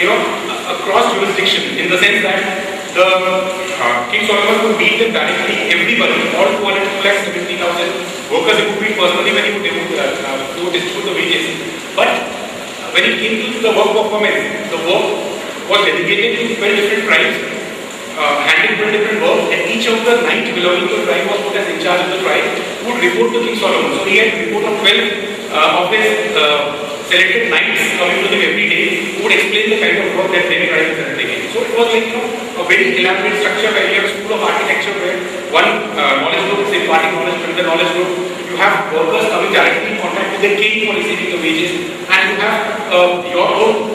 across jurisdiction, in the sense that the King Solomon could meet them directly, everybody, all 270,000 workers, he could meet personally when he would distribute the wages. But when it came to the work performance, the work was delegated to 12 different tribes, handling 12 different work, and each of the knights belonging to the tribe was put as in charge of the tribe, would report to King Solomon. So he had a report of 12 of his selected knights coming to him every day, who would explain the kind of work that their tribe is undertaking. So it was like a very elaborate structure where you have a school of architecture where one knowledge group is imparting knowledge to the knowledge group. You have workers coming directly in contact with the king for receiving the wages, and you have your own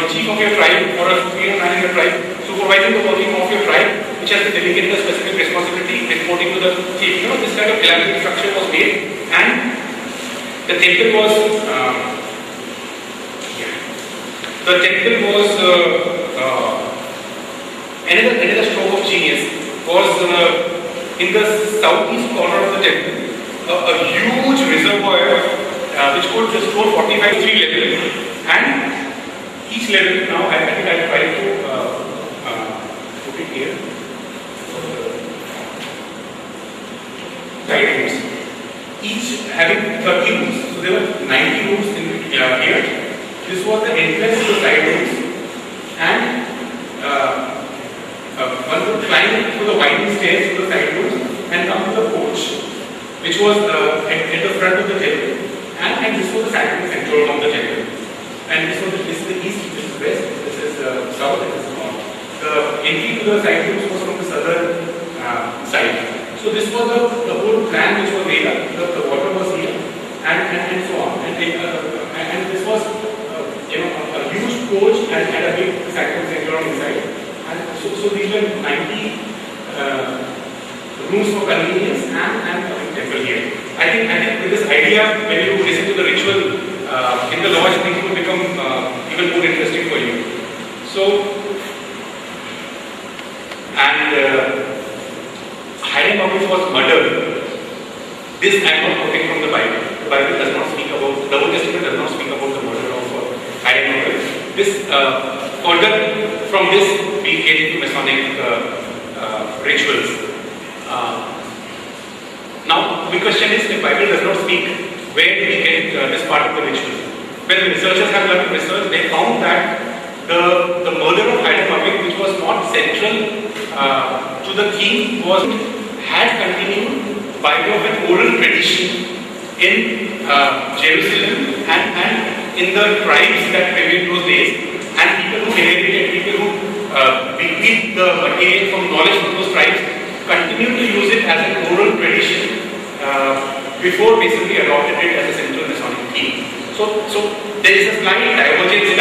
chief of your tribe or a superior man in your tribe supervising the working of your tribe, which has been delegated a specific responsibility, reporting to the chief. This kind of elaborate structure was made, and the temple was another stroke of genius was in the southeast corner of the temple, a huge reservoir which could store 45 levels, and each level, now I think I'll try to put it here. Side rooms, each having 30 rooms. So there were 90 rooms in here. This was the entrance to the side rooms, and one would climb through the winding stairs to the side rooms and come to the porch, which was at the front of the temple, and this was the sacred central of the temple. And this is the east, this is west, this is south, and this is north. The entry to the side rooms was from the southern side. So this was the whole plan which was made up. The water was here, and so on. And this was a huge porch and a big sacred center inside. And so these were 90 rooms for convenience and a big temple here. I think with this idea, when you listen to the ritual in the lodge, things will become even more interesting for you. So, and Hiram was murdered. This I am not quoting from the Bible. The Bible does not speak about, the Old Testament does not speak about the murder of Hiram. This further from this we get into Masonic rituals. Now, the question is, the Bible does not speak, where do we get this part of the ritual? When the researchers have done research, they found that the murder of Hiram, which was not central to the king, had continued by way of an oral tradition in Jerusalem and in the tribes that prevailed those days, and people who inherited, people who bequeathed the material from knowledge from those tribes continued to use it as an oral tradition before basically adopted it as a central Masonic theme. So there is a slight divergence,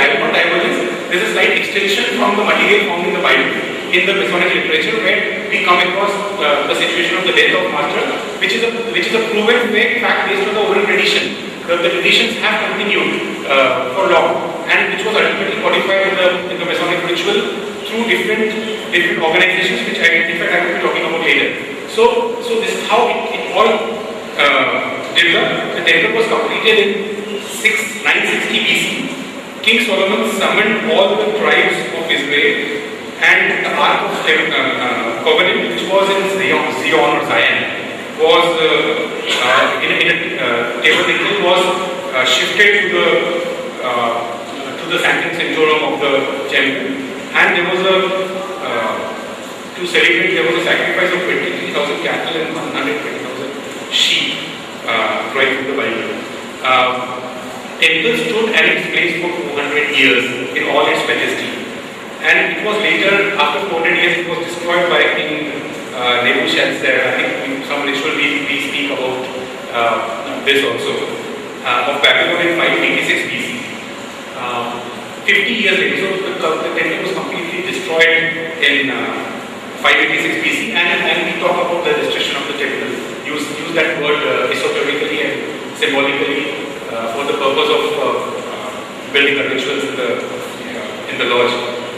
there is a slight extension from the material found in the Bible in the Masonic literature, where we come across the situation of the death of Master, which is a proven fact based on the oral tradition. The traditions have continued for long, and which was ultimately codified in the Masonic ritual through different organizations, which I will be talking about later. So this is how it all developed. The temple was completed in 960 BC. King Solomon summoned all the tribes of Israel, and the Ark of Covenant, which was in Zion, was in a tabernacle, was shifted to the Sanctum Sanctorum of the temple, and there was to celebrate, there was a sacrifice of 23,000 cattle and 120,000 sheep, right from the Bible. Temple stood at its place for 400 years in all its majesty. And it was later, after 400 years, it was destroyed by King Nebuchadnezzar. I think some ritual we speak about this also. Of Babylon in 586 BC. 50 years later, so the temple was completely destroyed in 586 BC, and we talk about the destruction of the temple. Use that word esoterically and symbolically for the purpose of building the rituals in the lodge.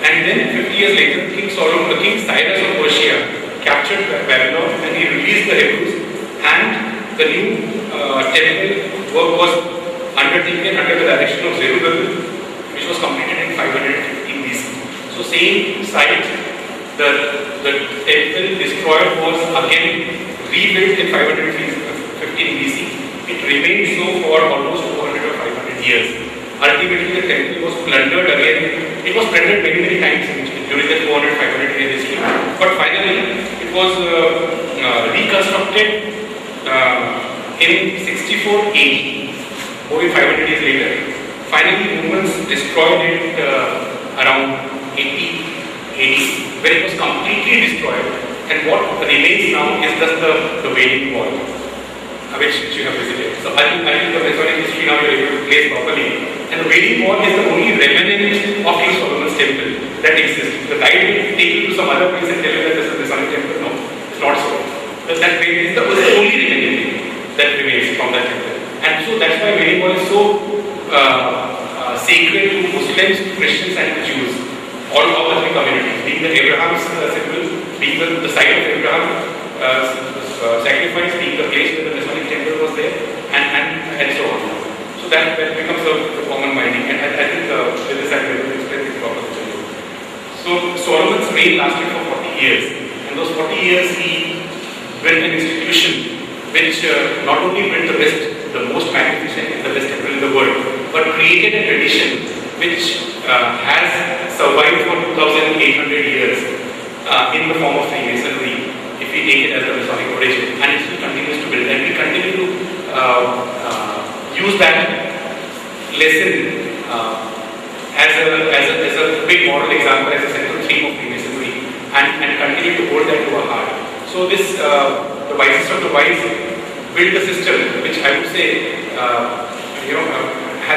And then 50 years later, King Cyrus of Persia captured Babylon, and he released the Hebrews, and the new temple work was undertaken under the direction of Zerubbabel, which was completed in 500 same site, the temple destroyed was again rebuilt in 515 BC. It remained so for almost 400 or 500 years. Ultimately, the temple was plundered again. It was plundered many times during the 400, 500 year history. But finally, it was reconstructed in 64 AD, over 500 years later. Finally, Romans destroyed it around 80 AD, where it was completely destroyed. And what remains now is just the Wailing Wall, which you have visited. So I think the Masonic history now you are able to place properly. And the Wailing Wall is the only remnant of King Solomon's temple that exists. The guide will take you to some other place and tell you that this is the Masonic temple. No, it's not so. That is the only remaining thing that remains from that temple. And so that's why Wailing Wall is so sacred to Muslims, Christians and Jews. All the three communities, being the Abraham's symbol, being the site of Abraham sacrifice, being the place where the Masonic temple was there, and so on. So that becomes a common minding, and I think with this I will explain it properly. So Solomon's reign lasted for 40 years, and those 40 years he built an institution which not only built the most magnificent and the best temple in the world, but created a tradition which has survived for 2,800 years in the form of Freemasonry, if we take it as the Masonic origin, and it still continues to build, and we continue to use that lesson as a big moral example, as a central theme of Freemasonry, and continue to hold that to our heart. So this, the wisest of the wise built a system which I would say,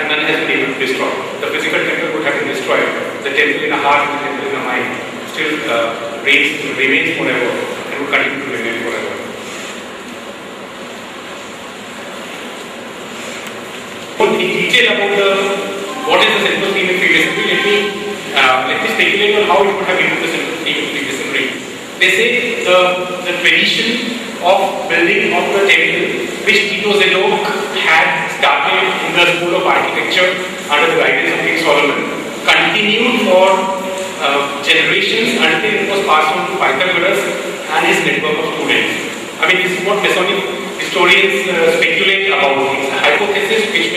none has been able to destroy. The physical temple would have been destroyed. The temple in a heart and the temple in a mind still remains forever and will continue to remain forever. In detail about what is the central theme in Freemasonry, let me speculate on how it would have been the central theme in Freemasonry. They say the tradition of building of the temple which Tito Zedok had started in the School of Architecture under the guidance of King Solomon continued for generations until it was passed on to Pythagoras and his network of students. I mean, this is what Masonic historians speculate about. It's a hypothesis which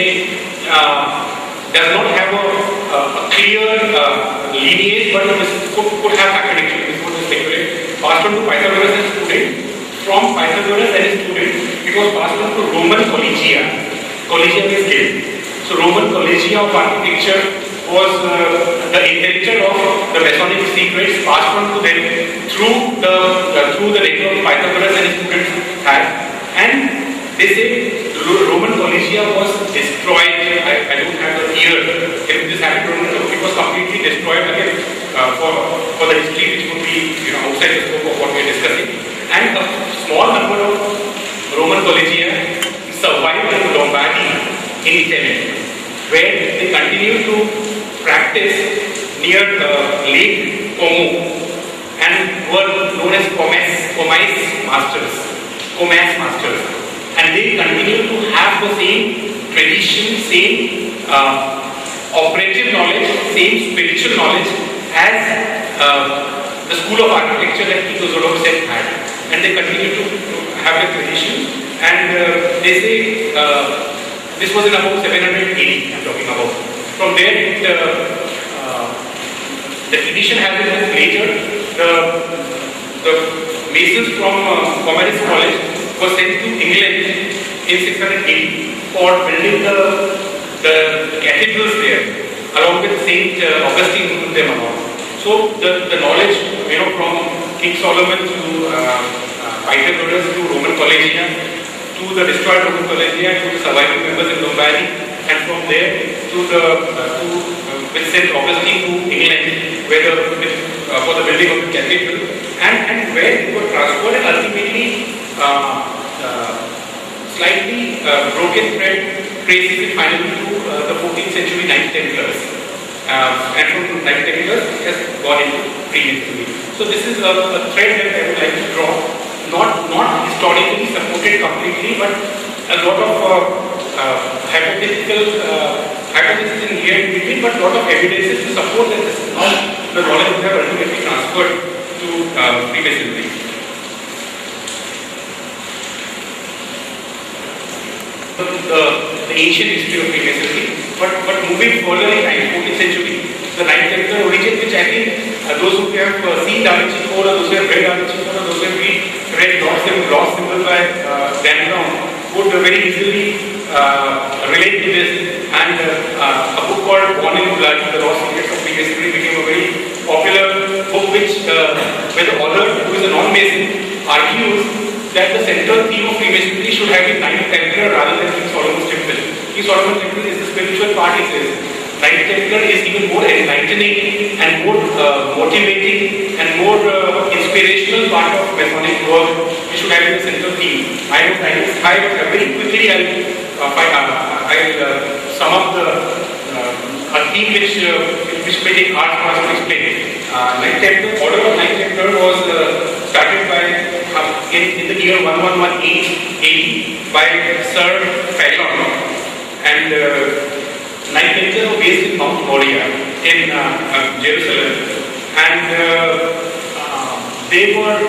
does not have a clear lineage, but this could have happened actually. This is what they speculate. Passed on to Pythagoras and students. From Pythagoras and his students, it was passed on to Roman Collegia. Collegia means guild. So Roman Collegia of Architecture was the inheritor of the Masonic secrets passed on to them through the network Pythagoras and his students had. And they say Roman Collegia was destroyed. I don't have the year. If this happened, it was completely destroyed again for the history which would be outside the scope of what we are discussing. And a small number of Roman Collegia survived in Lombardy in Italy, where they continued to practice near Lake Como and were known as Comais masters. And they continue to have the same tradition, same operative knowledge, same spiritual knowledge as the School of Architecture that Tito Zedok had. And they continue to have a tradition, and they say this was in about 700 AD I'm talking about. From there the tradition has been later. The masons from Commerce College were sent to England in 600 AD for building the cathedrals there, along with Saint Augustine who put them along. So the knowledge from King Solomon to Pythagoras to Roman Collegia to the destroyed Roman Collegia to the surviving members in Lombardy, and from there to with Saint Augustine to England, where for the building of the cathedral, and where they were transferred and ultimately slightly broken thread traces it finally to the 14th century Knight Templars. And from Knight Templars it has gone into Freemasonry. So this is a thread that I would like to draw, not historically supported completely, but a lot of hypothesis in here in between, but a lot of evidences to support that this is how the knowledge would have Freemasonry. The ancient history of Freemasonry, but moving further in 14th century, the Knight Templar origin, which I think those who have seen Da Vinci Code, or those who have read Da Vinci Code, or those who have read Lost Symbol by Dan Brown, would very easily relate to this. And a book called Born in Blood, The Lost Secrets of Freemasonry, became a very popular book, which where the author, who is a non-Mason, argues that the central theme of Freemasonry should have been Knight Templar rather than King Solomon's Temple. King Solomon's Temple is the spiritual part, he says. Knight Templar is even more enlightening and more motivating and more inspirational part of Masonic work. We should have the central theme. I will very quickly I'll sum up a theme which may take hard for us to explain. Knight Templar, Order of Knight Templar was started by in the year 1118 AD by Sir Phaleron, and Knight Templar were based in Mount Moriah in Jerusalem, and they were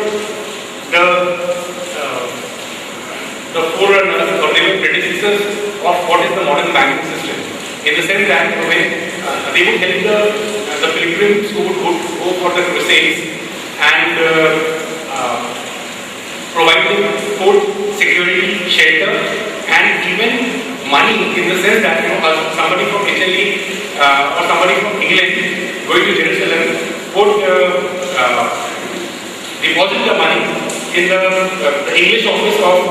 the forerunners, or they were predecessors of what is the modern banking system. In the sense that when they would help the pilgrims who would go for the crusades and provide them food, security, shelter, and even money, in the sense that somebody from Italy or somebody from England going to Jerusalem would deposit the money in the English office of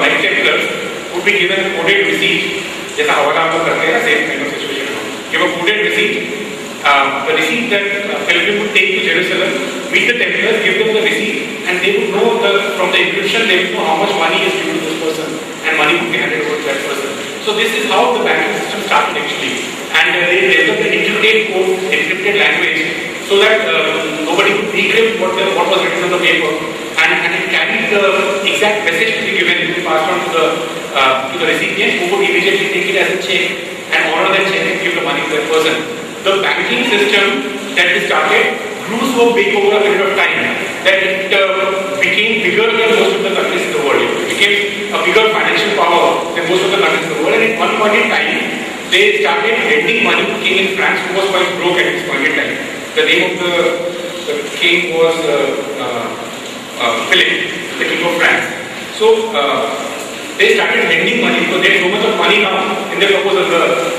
Knight Templars, would be given a coded receipt. जैसा हवाला हम लोग करते हैं, same kind of situation. Give a coded receipt. The receipt that pilgrim would take to Jerusalem, meet the Templars, give them the receipt, and they would know from the encryption they would know how much money is due to this person, and money would be handed over to that person. So this is how the banking system started actually, and they developed an intricate code, encrypted language, so that nobody could decrypt what was written on the paper, and it carried the exact message to be given, to be passed on to the recipient, who would immediately take it as a check and honor that check and give the money to that person. The banking system that they started grew so big over a period of time that it became bigger than most of the countries in the world. It became a bigger financial power than most of the countries in the world, and at one point in time they started lending money to king in France, who was quite broke at this point in time. The name of the king was Philip, the king of France. So they started lending money because they had so much of money now in their proposal.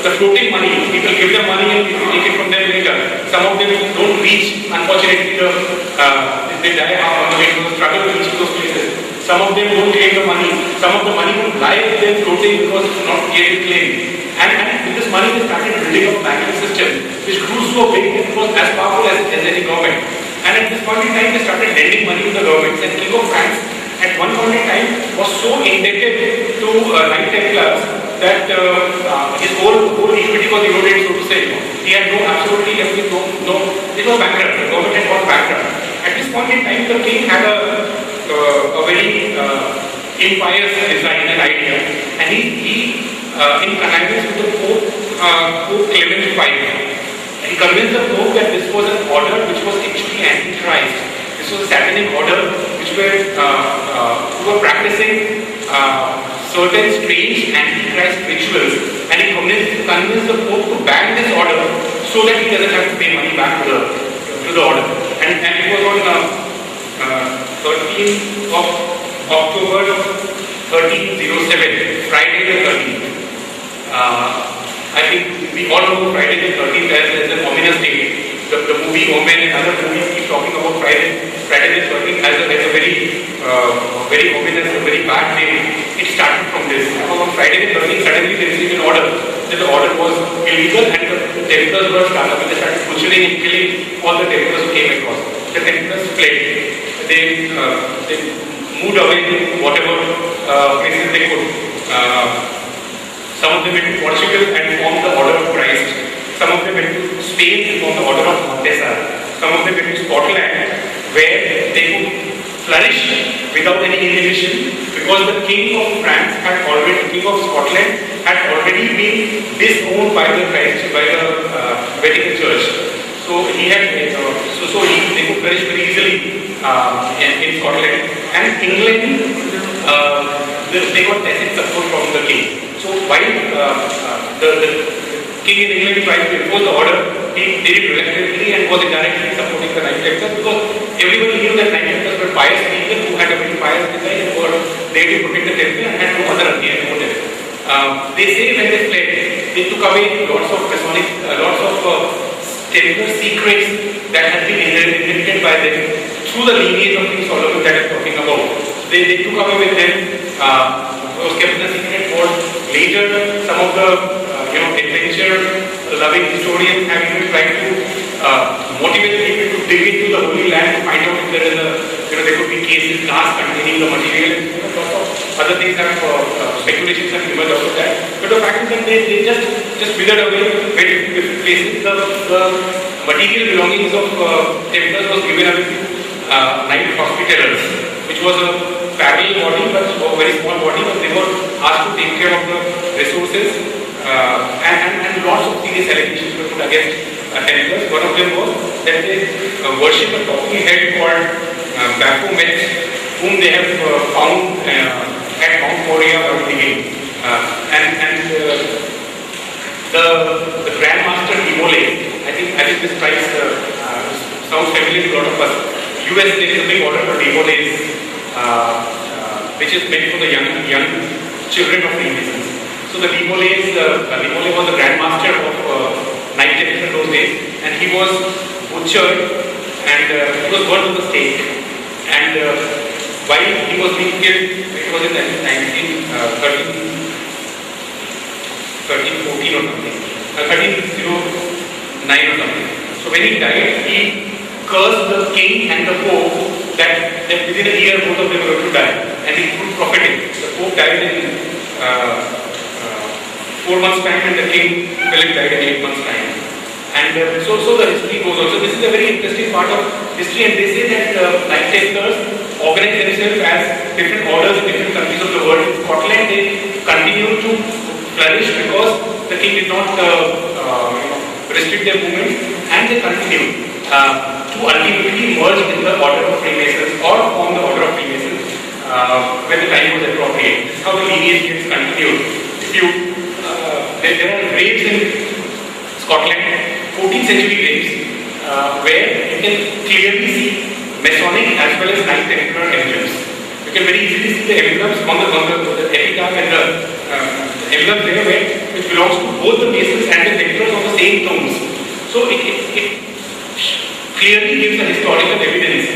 The floating money, people give them money and people take it from them later. Some of them don't reach, unfortunately, they die on the way to the struggle to reach those places. Some of them don't claim the money. Some of the money would lie with them floating because it's not yet claimed. And with this money they started building a banking system which grew so big it was as powerful as any government. And at this point in time they started lending money to the governments, and King of France at one point in time was so indebted to Knight Templars that his whole equity was eroded, so to say. He had absolutely no, it was bankrupt. The government had gone bankrupt. At this point in time, the king had a very impious design and idea, and he in connivance with the Pope Clement V, he convinced the Pope that this was an order which was actually anti-Christ. This was a satanic order which who were practicing certain strange anti-Christ rituals, and he convinced the Pope to ban this order so that he doesn't have to pay money back to the order. And it was on 13th of October 1307, Friday the 13th. I think we all know Friday the 13th as an ominous day. The movie Omen and other movies keep talking about Friday the 13th as a very ominous, a very bad day. It started from this. On Friday the 13th, suddenly they received an order that the order was illegal, and the Templars were started up, and they started butchering and killing all the Templars who came across. The Templars fled. They moved away to whatever places they could. Some of them went to Portugal and formed the Order of Christ. Some of them went to Spain and formed the Order of Montesa. Some of them went to Scotland, where they could flourish without any inhibition, because the King of France had already, the King of Scotland had already been disowned by the Vatican Church. So he he had, they could flourish very easily in Scotland. And England, they got tacit support from the king. So while the king in England tried to impose the order, he did it reluctantly and was indirectly supporting the Knight Templars, because everyone knew that Knight Templars were pious people who had a very pious design and were there to protect the temple and had no other ulterior motive. They say when they fled, they took away lots of Masonic, lots of Templar secrets that had been inherited by them through the lineage of King Solomon that I'm talking about. They took away with them, was kept in the secret for later. Some of the adventure-loving historians have even tried to motivate people to dig into the Holy Land to find out if there is there could be cases, casks containing the material. Lots of other things have speculations have emerged out of that. But the fact is that they just withered away, went to different places. The material belongings of Templars was given away to Knight Hospitallers, which was a parallel body, but a very small body, but they were asked to take care of the resources, and lots of serious allegations were put against Templars. One of them was that they worship a talking head called Baphomet, whom they have found at Mount Moriah while digging. The Grand Master Demole, I think this price sounds familiar to a lot of us. US, there is a big order for Demoles, which is meant for the young children of Freemasons. So the Demole was the Grand Master of Knight Templar in those days, and he was butchered and he was burned to the stake. And while he was being killed, it was in 1314 or something, 1309 or something. So when he died, he cursed the king and the pope that within a year both of them were to die, and he proved prophetic. The pope died in 4 months' time, and the king Philip died in 8 months' time. And so the history goes on. So this is a very interesting part of history, and they say that Knight Templars organize themselves as different orders in different countries of the world. In Scotland, they continue to flourish because the king did not restrict their movement, and they continue to ultimately merge in the order of Freemasons or form the order of Freemasons when the time was appropriate. This is how the lineage gets continued. There are graves in Scotland, 14th century graves, where you can clearly see Masonic as well as Knight Templar emblems. You can very easily see the emblems on the epitaph and the emblem there, which belongs to both the Masons and the Templars on the same tombs. So it clearly gives a historical evidence